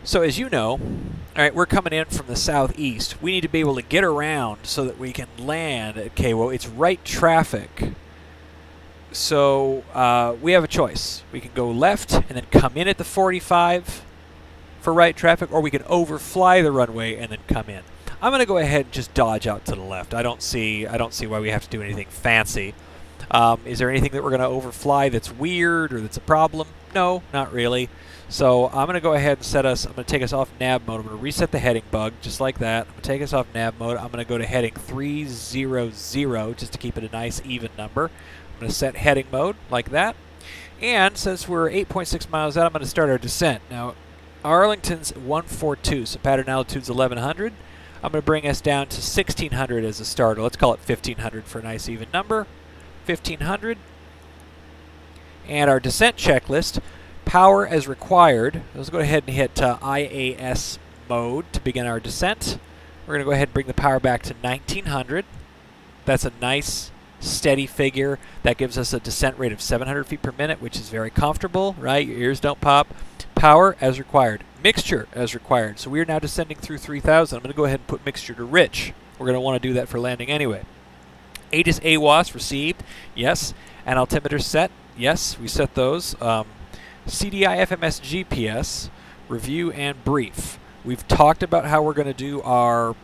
A: So as you know, all right, we're coming in from the southeast. We need to be able to get around so that we can land at KAWO. It's right traffic. So we have a choice. We can go left and then come in at the 45 for right traffic, or we can overfly the runway and then come in. I'm going to go ahead and just dodge out to the left. I don't see why we have to do anything fancy. Is there anything that we're going to overfly that's weird or that's a problem? No, not really. So I'm going to go ahead and I'm going to take us off nav mode. I'm going to reset the heading bug just like that. I'm going to take us off nav mode. I'm going to go to heading 300 just to keep it a nice even number. I'm going to set heading mode like that. And since we're 8.6 miles out, I'm going to start our descent. Now, Arlington's 142, so pattern altitude's 1100. I'm going to bring us down to 1600 as a starter. Let's call it 1500 for a nice even number. 1500. And our descent checklist, power as required. Let's go ahead and hit IAS mode to begin our descent. We're going to go ahead and bring the power back to 1900. That's a nice steady figure. That gives us a descent rate of 700 feet per minute, which is very comfortable, right? Your ears don't pop. Power as required. Mixture as required. So we are now descending through 3000. I'm going to go ahead and put mixture to rich. We're going to want to do that for landing anyway. ATIS AWAS received. Yes. And altimeter set. Yes, we set those. CDI FMS GPS, review and brief. We've talked about how we're going to do our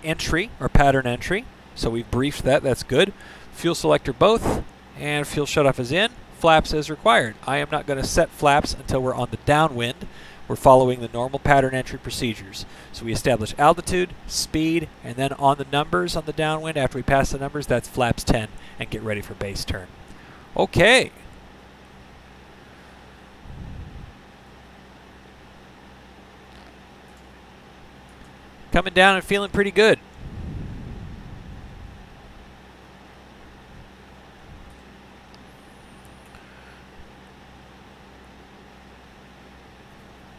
A: entry, our pattern entry. So we've briefed that. That's good. Fuel selector both, and fuel shutoff is in. Flaps as required. I am not going to set flaps until we're on the downwind. We're following the normal pattern entry procedures. So we establish altitude, speed, and then on the numbers on the downwind, after we pass the numbers, that's flaps 10, and get ready for base turn. Okay. Coming down and feeling pretty good.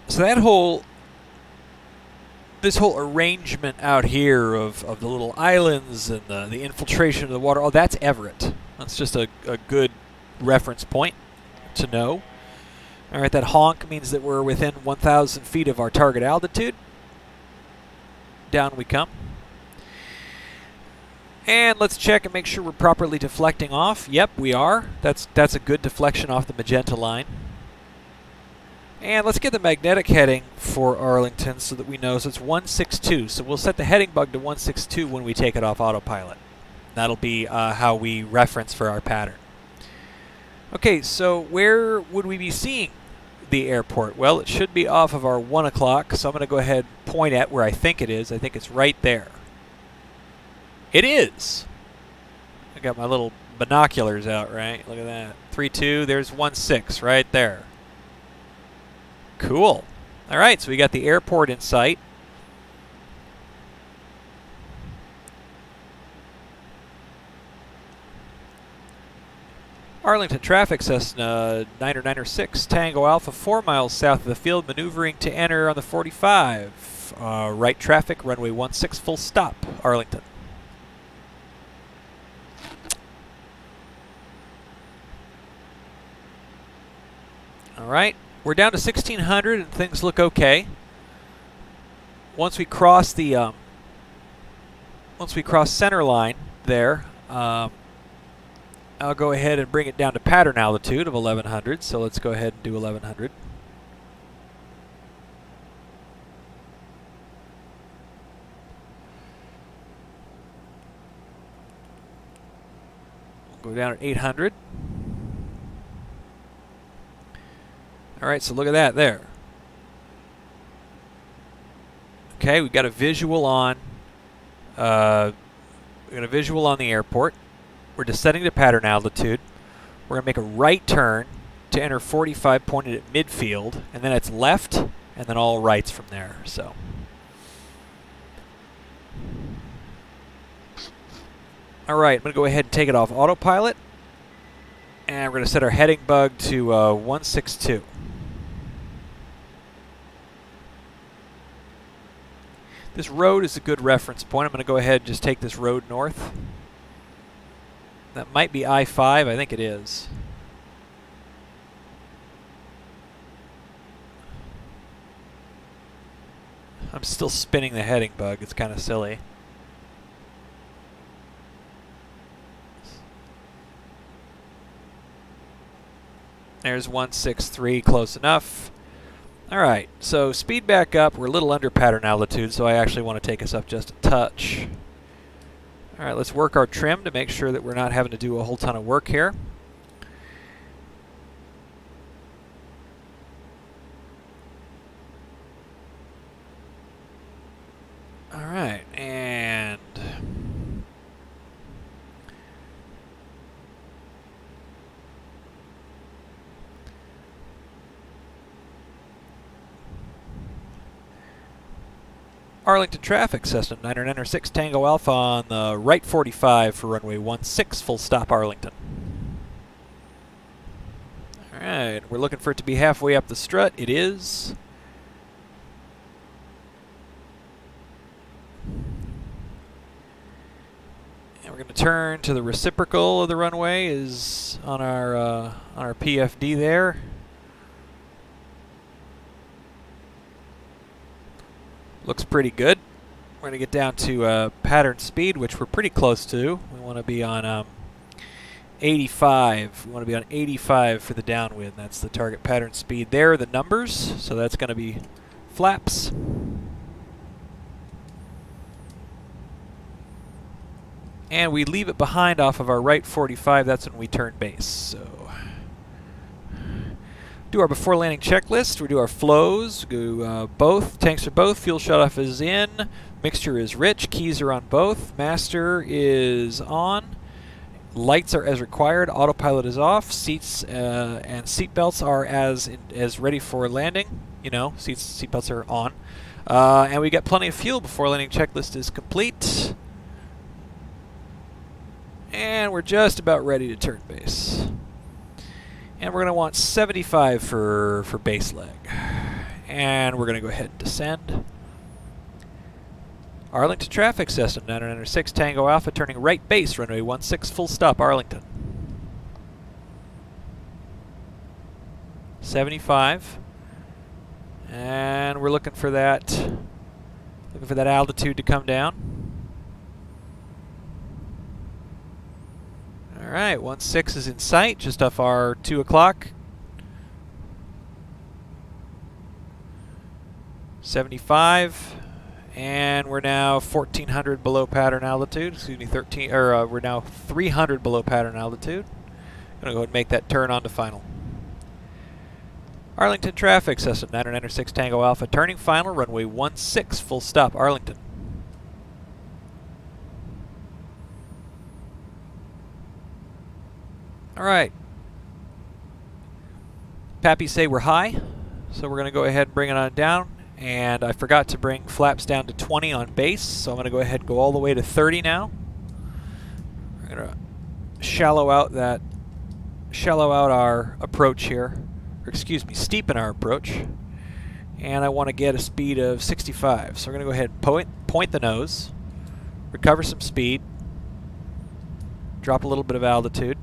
A: So this whole arrangement out here of the little islands and the infiltration of the water, that's Everett. That's just a good reference point to know. All right, that honk means that we're within 1,000 feet of our target altitude. Down we come. And let's check and make sure we're properly deflecting off. Yep, we are. That's a good deflection off the magenta line. And let's get the magnetic heading for Arlington so that we know. So it's 162. So we'll set the heading bug to 162 when we take it off autopilot. That'll be how we reference for our pattern. Okay, so where would we be seeing the airport? Well, it should be off of our 1 o'clock, so I'm going to go ahead and point at where I think it is. I think it's right there. It is! I got my little binoculars out, right? Look at that. 3-2, there's 1-6 right there. Cool. All right, so we got the airport in sight. Arlington traffic, Cessna 906, Tango Alpha, 4 miles south of the field, maneuvering to enter on the 45. Right traffic, runway 16, full stop, Arlington. All right, we're down to 1600 and things look okay. Once we cross the center line there, I'll go ahead and bring it down to pattern altitude of 1100. So let's go ahead and do 1100. We'll go down at 800. All right, so look at that there. Okay, we've got a visual on. We got a visual on the airport. We're descending to pattern altitude. We're going to make a right turn to enter 45 pointed at midfield, and then it's left, and then all rights from there. So, all right, I'm going to go ahead and take it off autopilot, and we're going to set our heading bug to 162. This road is a good reference point. I'm going to go ahead and just take this road north. That might be I-5. I think it is. I'm still spinning the heading bug. It's kind of silly. There's 163, close enough. All right, so speed back up. We're a little under pattern altitude, so I actually want to take us up just a touch. All right, let's work our trim to make sure that we're not having to do a whole ton of work here. All right, and Arlington traffic, Cessna 906 Tango Alpha on the right 45 for runway 16, full stop Arlington. Alright, we're looking for it to be halfway up the strut. It is. And we're going to turn to the reciprocal of the runway is on our PFD there. Looks pretty good. We're going to get down to pattern speed, which we're pretty close to. We want to be on 85. We want to be on 85 for the downwind. That's the target pattern speed. There are the numbers, so that's going to be flaps. And we leave it behind off of our right 45. That's when we turn base. So, do our before landing checklist. We do our flows. Go both. Tanks are both. Fuel shutoff is in. Mixture is rich. Keys are on both. Master is on. Lights are as required. Autopilot is off. Seats and seat belts are as ready for landing. You know, seat belts are on. And we got plenty of fuel. Before landing checklist is complete. And we're just about ready to turn base. And we're going to want 75 for base leg. And we're going to go ahead and descend. Arlington traffic, Cessna 906 Tango Alpha, turning right base, runway 16, full stop, Arlington. 75. And we're looking for that altitude to come down. Alright, 16 is in sight, just off our 2 o'clock. 75, and we're now 1400 below pattern altitude. Excuse me, we're now 300 below pattern altitude. Gonna go ahead and make that turn onto final. Arlington traffic, Cessna 906 Tango Alpha, turning final, runway 16, full stop, Arlington. All right. Pappy say we're high, so we're going to go ahead and bring it on down. And I forgot to bring flaps down to 20 on base, so I'm going to go ahead and go all the way to 30 now. We're going to shallow out that shallow out our approach here, or excuse me, steepen our approach. And I want to get a speed of 65. So we're going to go ahead and point the nose, recover some speed, drop a little bit of altitude.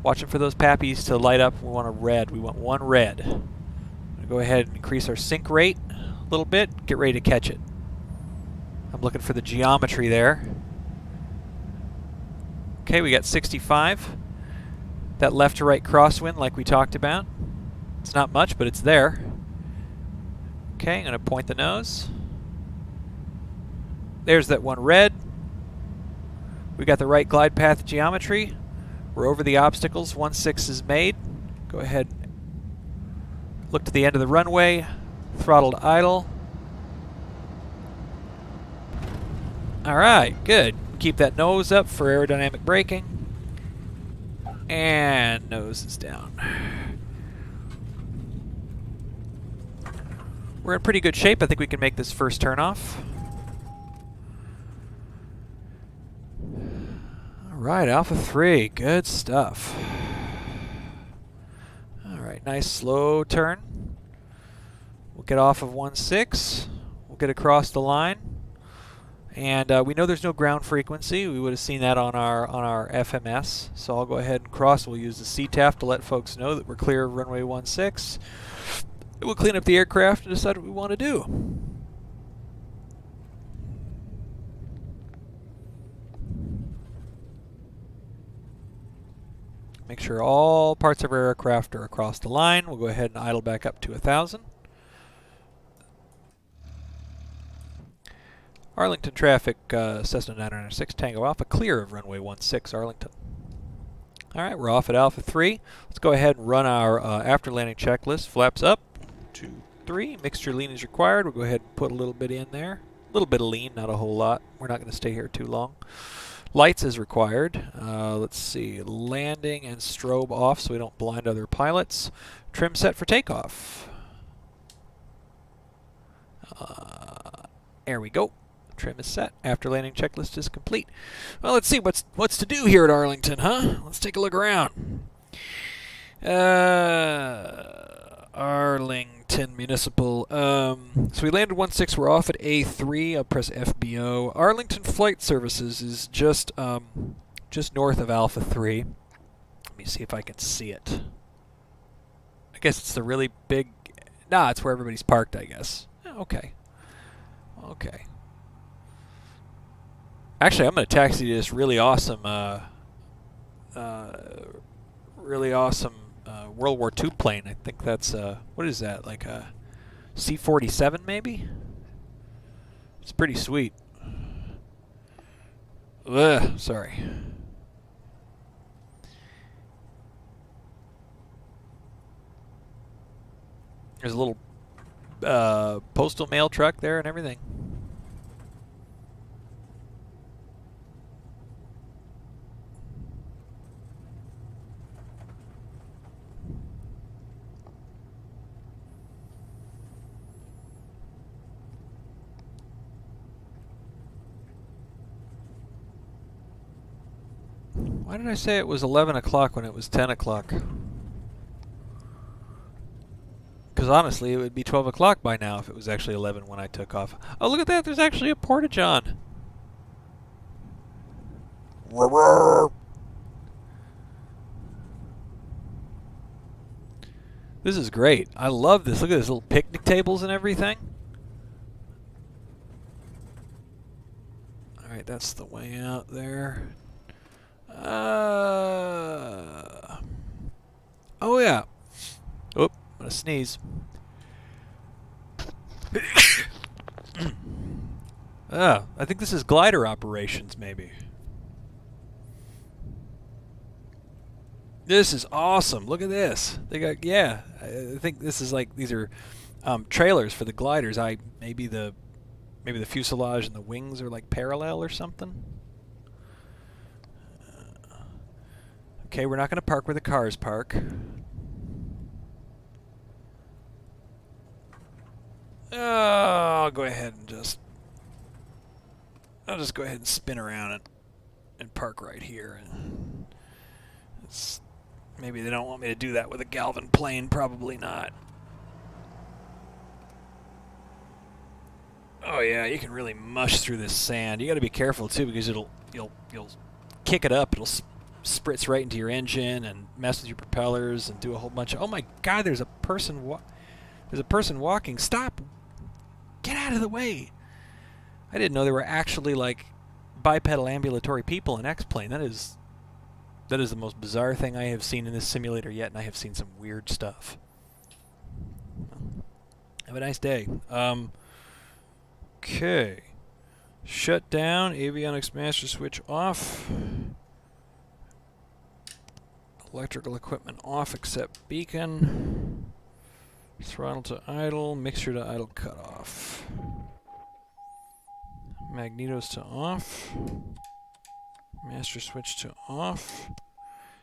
A: Watching for those pappies to light up. We want a red. We want one red. I'm going to go ahead and increase our sync rate a little bit. Get ready to catch it. I'm looking for the geometry there. Okay, we got 65. That left to right crosswind like we talked about. It's not much, but it's there. Okay, I'm going to point the nose. There's that one red. We got the right glide path geometry. We're over the obstacles. 16 is made. Go ahead. Look to the end of the runway. Throttle to idle. All right, good. Keep that nose up for aerodynamic braking. And nose is down. We're in pretty good shape. I think we can make this first turn off. All right, Alpha 3, good stuff. All right, nice slow turn. We'll get off of 16. We'll get across the line. And we know there's no ground frequency. We would have seen that on our FMS. So I'll go ahead and cross. We'll use the CTAF to let folks know that we're clear of runway 16. We'll clean up the aircraft and decide what we want to do. Make sure all parts of our aircraft are across the line. We'll go ahead and idle back up to 1,000. Arlington traffic, Cessna 996 Tango Alpha, clear of runway 16 Arlington. All right, we're off at Alpha 3. Let's go ahead and run our after landing checklist. Flaps up, 2, 3. Mixture lean is required. We'll go ahead and put a little bit in there. A little bit of lean, not a whole lot. We're not going to stay here too long. Lights is required. Let's see, landing and strobe off so we don't blind other pilots. Trim set for takeoff. There we go. Trim is set. After landing checklist is complete. Well, let's see what's to do here at Arlington, huh? Let's take a look around. Arlington Municipal. So we landed 16. We're off at A3. I'll press FBO. Arlington Flight Services is just north of Alpha 3. Let me see if I can see it. I guess it's the really big... Nah, it's where everybody's parked, I guess. Okay. Okay. Actually, I'm going to taxi to this really awesome, World War II plane. I think that's, what is that, like a C-47 maybe? It's pretty sweet. Ugh, sorry. There's a little postal mail truck there and everything. Why did I say it was 11 o'clock when it was 10 o'clock? Because honestly, it would be 12 o'clock by now if it was actually 11 when I took off. Oh, look at that. There's actually a porta-john. This is great. I love this. Look at this little picnic tables and everything. All right, that's the way out there. Oh yeah. Oop, I'm gonna sneeze. I think this is glider operations, maybe. This is awesome. Look at this. They got, yeah. I think this is like, these are trailers for the gliders. Maybe the fuselage and the wings are like parallel or something. Okay, we're not going to park where the cars park. I'll go ahead and I'll just go ahead and spin around and park right here. Maybe they don't want me to do that with a Galvin plane. Probably not. Oh yeah, you can really mush through this sand. You got to be careful too, because you'll kick it up. It'll spritz right into your engine and mess with your propellers and do a whole bunch of. Oh my God! There's a person walking. Stop! Get out of the way! I didn't know there were actually like bipedal ambulatory people in X-Plane. That is the most bizarre thing I have seen in this simulator yet, and I have seen some weird stuff. Have a nice day. Okay. Shut down. Avionics master switch off. Electrical equipment off except beacon. Throttle to idle. Mixture to idle cut off. Magnetos to off. Master switch to off.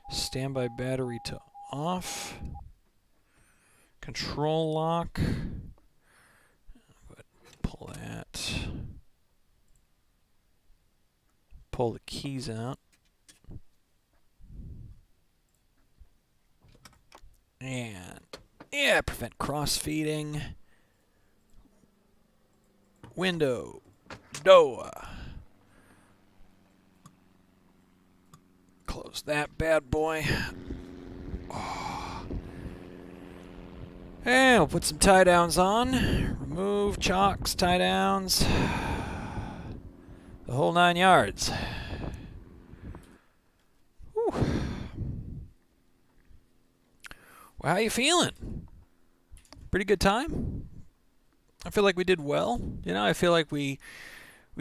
A: Standby battery to off. Control lock. Go ahead and pull that. Pull the keys out. And yeah, prevent cross-feeding. Window. Door. Close that bad boy. Oh. And we'll put some tie downs on. Remove chocks, tie downs. The whole 9 yards. Whew. Well, how you feeling? Pretty good time? I feel like we did well. You know, I feel like we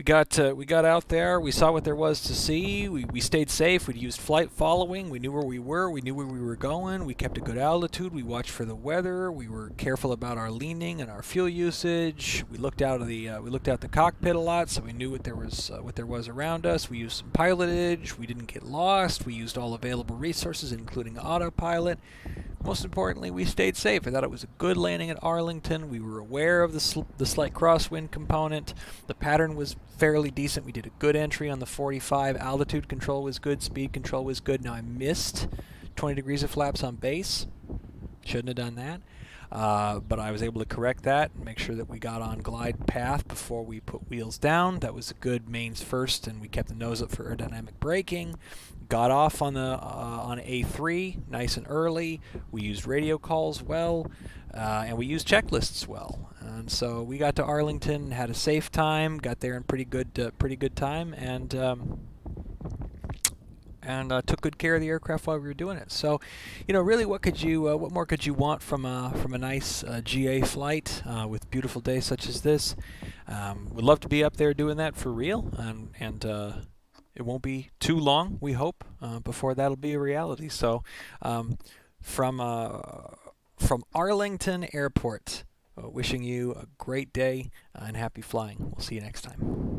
A: got out there. We saw what there was to see. We stayed safe. We used flight following. We knew where we were. We knew where we were going. We kept a good altitude. We watched for the weather. We were careful about our leaning and our fuel usage. We looked out the cockpit a lot, so we knew what there was around us. We used some pilotage. We didn't get lost. We used all available resources, including autopilot. Most importantly, we stayed safe. I thought it was a good landing at Arlington. We were aware of the slight crosswind component. The pattern was fairly decent. We did a good entry on the 45. Altitude control was good. Speed control was good. Now, I missed 20 degrees of flaps on base. Shouldn't have done that. But I was able to correct that and make sure that we got on glide path before we put wheels down. That was a good mains first, and we kept the nose up for aerodynamic braking. Got off on A3 nice and early. We used radio calls well, and we used checklists well. And so we got to Arlington, had a safe time, got there in pretty good time, and took good care of the aircraft while we were doing it. So, you know, really, what more could you want from a nice GA flight with a beautiful day such as this? Would love to be up there doing that for real, and it won't be too long, we hope, before that'll be a reality. So, from Arlington Airport, wishing you a great day and happy flying. We'll see you next time.